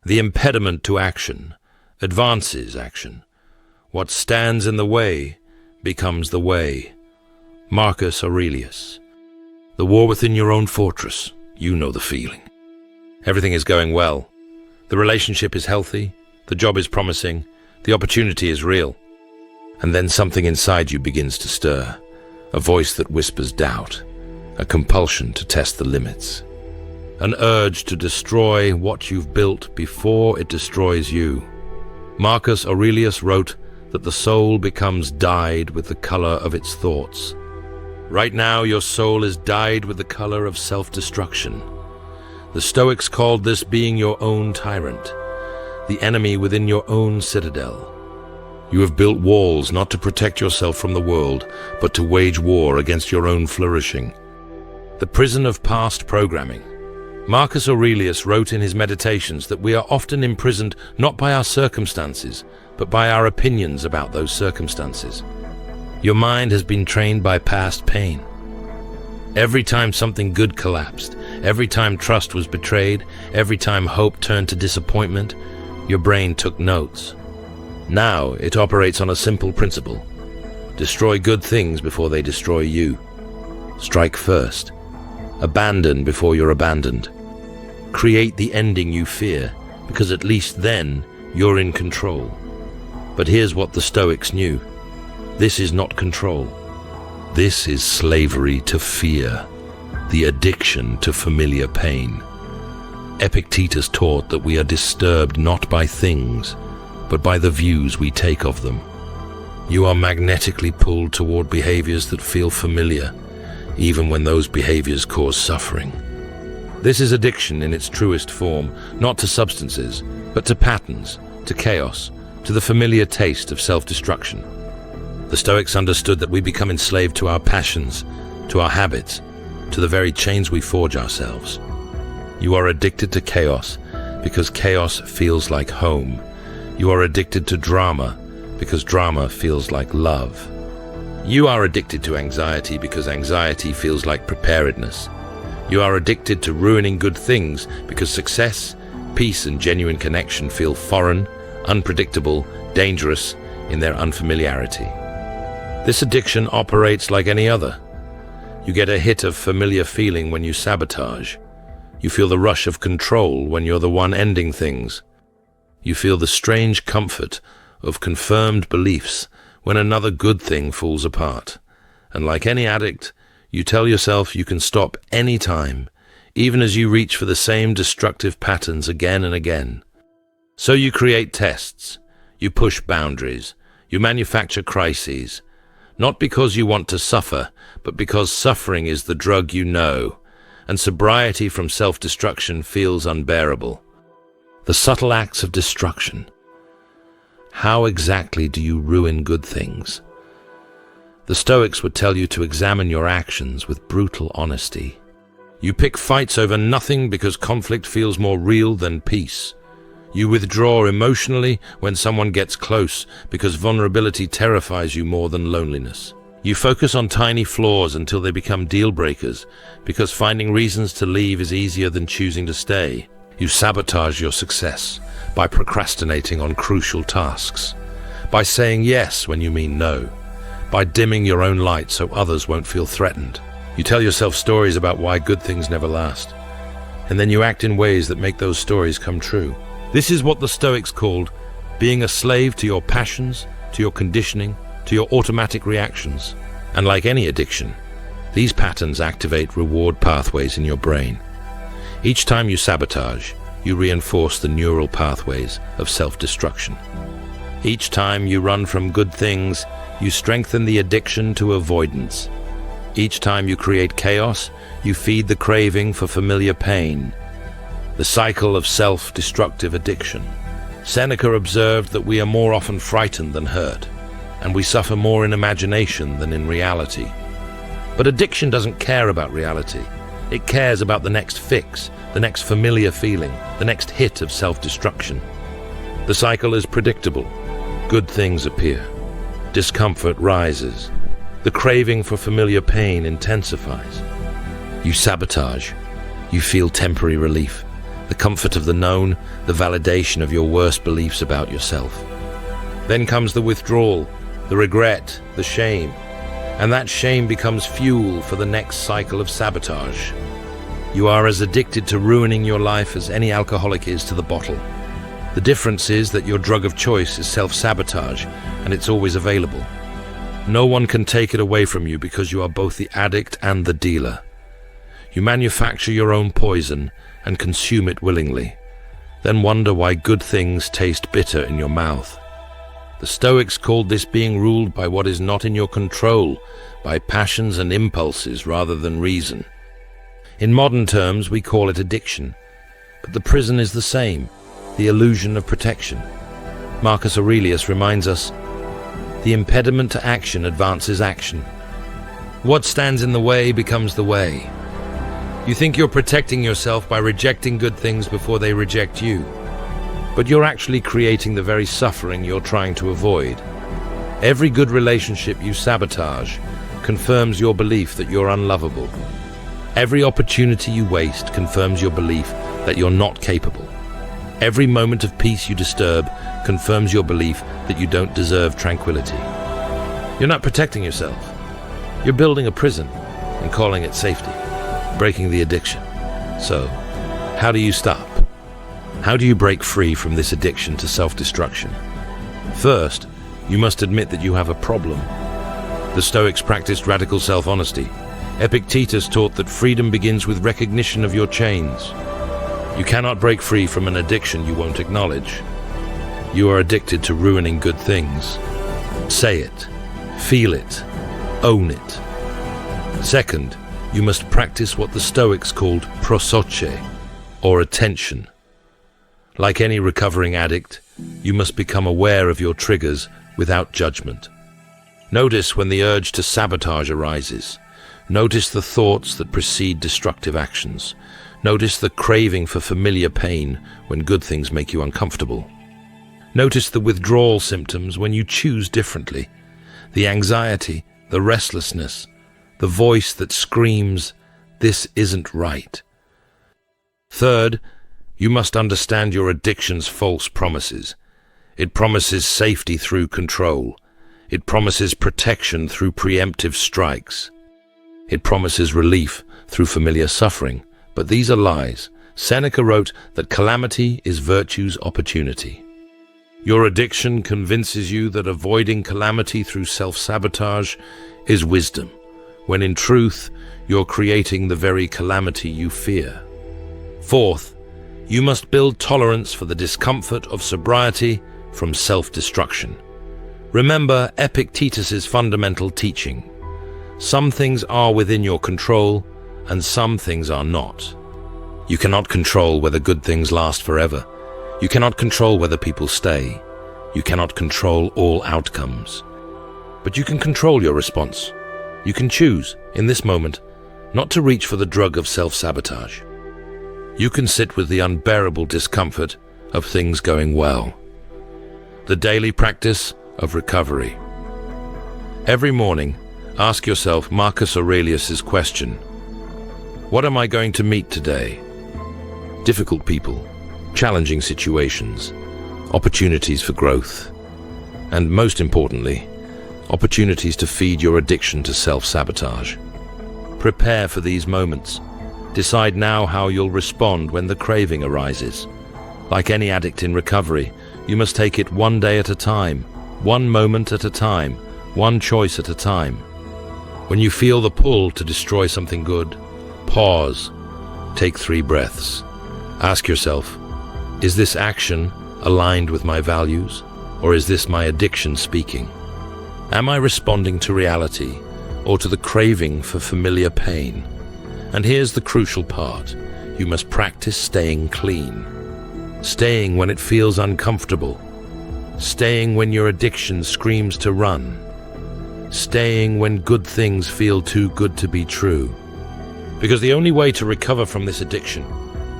The impediment to action advances action. What stands in the way becomes the way. Marcus Aurelius. The war within your own fortress. You know the feeling. Everything is going well. The relationship is healthy. The job is promising. The opportunity is real. And then something inside you begins to stir. A voice that whispers doubt. A compulsion to test the limits. An urge to destroy what you've built before it destroys you. Marcus Aurelius wrote that the soul becomes dyed with the color of its thoughts. Right now, your soul is dyed with the color of self-destruction. The Stoics called this being your own tyrant, the enemy within your own citadel. You have built walls not to protect yourself from the world, but to wage war against your own flourishing. The prison of past programming. Marcus Aurelius wrote in his Meditations that we are often imprisoned not by our circumstances, but by our opinions about those circumstances. Your mind has been trained by past pain. Every time something good collapsed, every time trust was betrayed, every time hope turned to disappointment, your brain took notes. Now it operates on a simple principle. Destroy good things before they destroy you. Strike first. Abandon before you're abandoned. Create the ending you fear, because at least then you're in control. But here's what the Stoics knew. This is not control. This is slavery to fear, the addiction to familiar pain. Epictetus taught that we are disturbed not by things, but by the views we take of them. You are magnetically pulled toward behaviors that feel familiar, even when those behaviors cause suffering. This is addiction in its truest form, not to substances, but to patterns, to chaos, to the familiar taste of self-destruction. The Stoics understood that we become enslaved to our passions, to our habits, to the very chains we forge ourselves. You are addicted to chaos because chaos feels like home. You are addicted to drama because drama feels like love. You are addicted to anxiety because anxiety feels like preparedness. You are addicted to ruining good things because success, peace, and genuine connection feel foreign, unpredictable, dangerous in their unfamiliarity. This addiction operates like any other. You get a hit of familiar feeling when you sabotage. You feel the rush of control when you're the one ending things. You feel the strange comfort of confirmed beliefs when another good thing falls apart. And like any addict, you tell yourself you can stop any time, even as you reach for the same destructive patterns again and again. So you create tests, you push boundaries, you manufacture crises, not because you want to suffer, but because suffering is the drug you know, and sobriety from self-destruction feels unbearable. The subtle acts of destruction. How exactly do you ruin good things? The Stoics would tell you to examine your actions with brutal honesty. You pick fights over nothing because conflict feels more real than peace. You withdraw emotionally when someone gets close because vulnerability terrifies you more than loneliness. You focus on tiny flaws until they become deal breakers because finding reasons to leave is easier than choosing to stay. You sabotage your success by procrastinating on crucial tasks, by saying yes when you mean no, by dimming your own light so others won't feel threatened. You tell yourself stories about why good things never last, and then you act in ways that make those stories come true. This is what the Stoics called being a slave to your passions, to your conditioning, to your automatic reactions. And like any addiction, these patterns activate reward pathways in your brain. Each time you sabotage, you reinforce the neural pathways of self-destruction. Each time you run from good things, you strengthen the addiction to avoidance. Each time you create chaos, you feed the craving for familiar pain. The cycle of self-destructive addiction. Seneca observed that we are more often frightened than hurt, and we suffer more in imagination than in reality. But addiction doesn't care about reality. It cares about the next fix, the next familiar feeling, the next hit of self-destruction. The cycle is predictable. Good things appear. Discomfort rises. The craving for familiar pain intensifies. You sabotage. You feel temporary relief. the comfort of the known, the validation of your worst beliefs about yourself. Then comes the withdrawal, the regret, the shame, and that shame becomes fuel for the next cycle of sabotage. You are as addicted to ruining your life as any alcoholic is to the bottle. The difference is that your drug of choice is self-sabotage, and it's always available. No one can take it away from you because you are both the addict and the dealer. You manufacture your own poison and consume it willingly, then wonder why good things taste bitter in your mouth. The Stoics called this being ruled by what is not in your control, by passions and impulses rather than reason. In modern terms, we call it addiction, but the prison is the same, the illusion of protection. Marcus Aurelius reminds us, the impediment to action advances action. What stands in the way becomes the way. You think you're protecting yourself by rejecting good things before they reject you, but you're actually creating the very suffering you're trying to avoid. Every good relationship you sabotage confirms your belief that you're unlovable. Every opportunity you waste confirms your belief that you're not capable. Every moment of peace you disturb confirms your belief that you don't deserve tranquility. You're not protecting yourself. You're building a prison and calling it safety, breaking the addiction. So, how do you stop? How do you break free from this addiction to self-destruction? First, you must admit that you have a problem. The Stoics practiced radical self-honesty. Epictetus taught that freedom begins with recognition of your chains. You cannot break free from an addiction you won't acknowledge. You are addicted to ruining good things. Say it, feel it, own it. Second, you must practice what the Stoics called prosoche, or attention. Like any recovering addict, you must become aware of your triggers without judgment. Notice when the urge to sabotage arises. Notice the thoughts that precede destructive actions. Notice the craving for familiar pain when good things make you uncomfortable. Notice the withdrawal symptoms when you choose differently. The anxiety, the restlessness, the voice that screams, "This isn't right." Third, you must understand your addiction's false promises. It promises safety through control. It promises protection through preemptive strikes. It promises relief through familiar suffering. But these are lies. Seneca wrote that calamity is virtue's opportunity. Your addiction convinces you that avoiding calamity through self-sabotage is wisdom, when in truth, you're creating the very calamity you fear. Fourth, you must build tolerance for the discomfort of sobriety from self-destruction. Remember Epictetus's fundamental teaching. Some things are within your control, and some things are not. You cannot control whether good things last forever. You cannot control whether people stay. You cannot control all outcomes. But you can control your response. You can choose, in this moment, not to reach for the drug of self-sabotage. You can sit with the unbearable discomfort of things going well. The daily practice of recovery. Every morning, ask yourself Marcus Aurelius's question. What am I going to meet today? Difficult people, challenging situations, opportunities for growth, and most importantly, opportunities to feed your addiction to self-sabotage. Prepare for these moments. Decide now how you'll respond when the craving arises. Like any addict in recovery, you must take it one day at a time, one moment at a time, one choice at a time. When you feel the pull to destroy something good, pause, take 3 breaths. Ask yourself, is this action aligned with my values, or is this my addiction speaking? Am I responding to reality, or to the craving for familiar pain? And here's the crucial part. You must practice staying clean. Staying when it feels uncomfortable. Staying when your addiction screams to run. Staying when good things feel too good to be true. Because the only way to recover from this addiction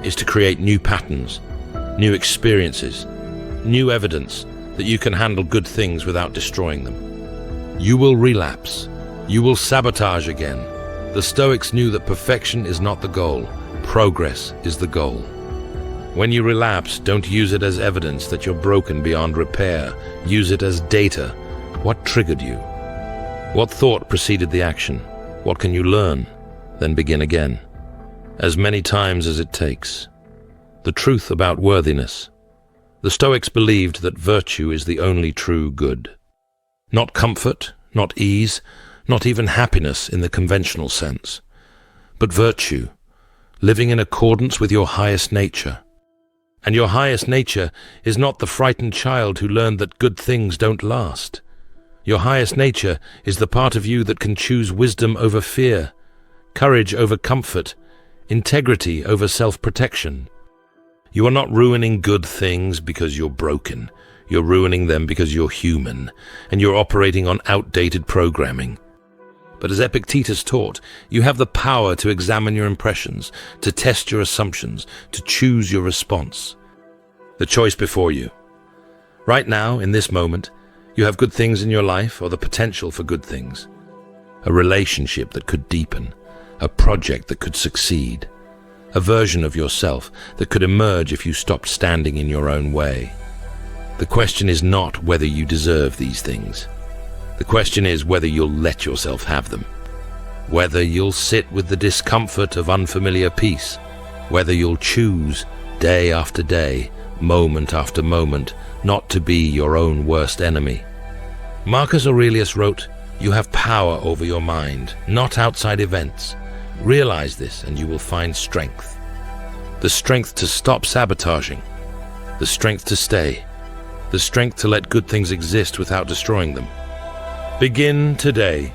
is to create new patterns, new experiences, new evidence that you can handle good things without destroying them. You will relapse. You will sabotage again. The Stoics knew that perfection is not the goal. Progress is the goal. When you relapse, don't use it as evidence that you're broken beyond repair. Use it as data. What triggered you? What thought preceded the action? What can you learn? Then begin again. As many times as it takes. The truth about worthiness. The Stoics believed that virtue is the only true good. Not comfort, not ease, not even happiness in the conventional sense, but virtue, living in accordance with your highest nature. And your highest nature is not the frightened child who learned that good things don't last. Your highest nature is the part of you that can choose wisdom over fear, courage over comfort, integrity over self-protection. You are not ruining good things because you're broken. You're ruining them because you're human, and you're operating on outdated programming. But as Epictetus taught, you have the power to examine your impressions, to test your assumptions, to choose your response. The choice before you. Right now, in this moment, you have good things in your life or the potential for good things. A relationship that could deepen, a project that could succeed, a version of yourself that could emerge if you stopped standing in your own way. The question is not whether you deserve these things. The question is whether you'll let yourself have them. Whether you'll sit with the discomfort of unfamiliar peace. Whether you'll choose, day after day, moment after moment, not to be your own worst enemy. Marcus Aurelius wrote, "You have power over your mind, not outside events. Realize this and you will find strength. The strength to stop sabotaging. The strength to stay. The strength to let good things exist without destroying them. Begin today."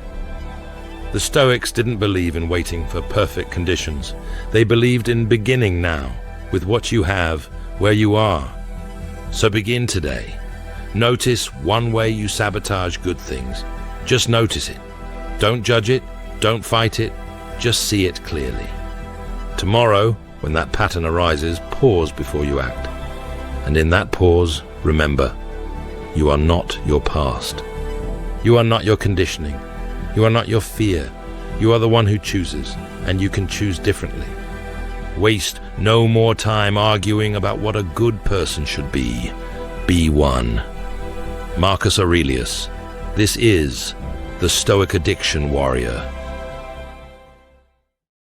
The Stoics didn't believe in waiting for perfect conditions. They believed in beginning now, with what you have, where you are. So begin today. Notice one way you sabotage good things. Just notice it. Don't judge it, don't fight it, just see it clearly. Tomorrow, when that pattern arises, pause before you act. And in that pause, remember, you are not your past. You are not your conditioning. You are not your fear. You are the one who chooses, and you can choose differently. Waste no more time arguing about what a good person should be. Be one. Marcus Aurelius. This is the Stoic Addiction Warrior.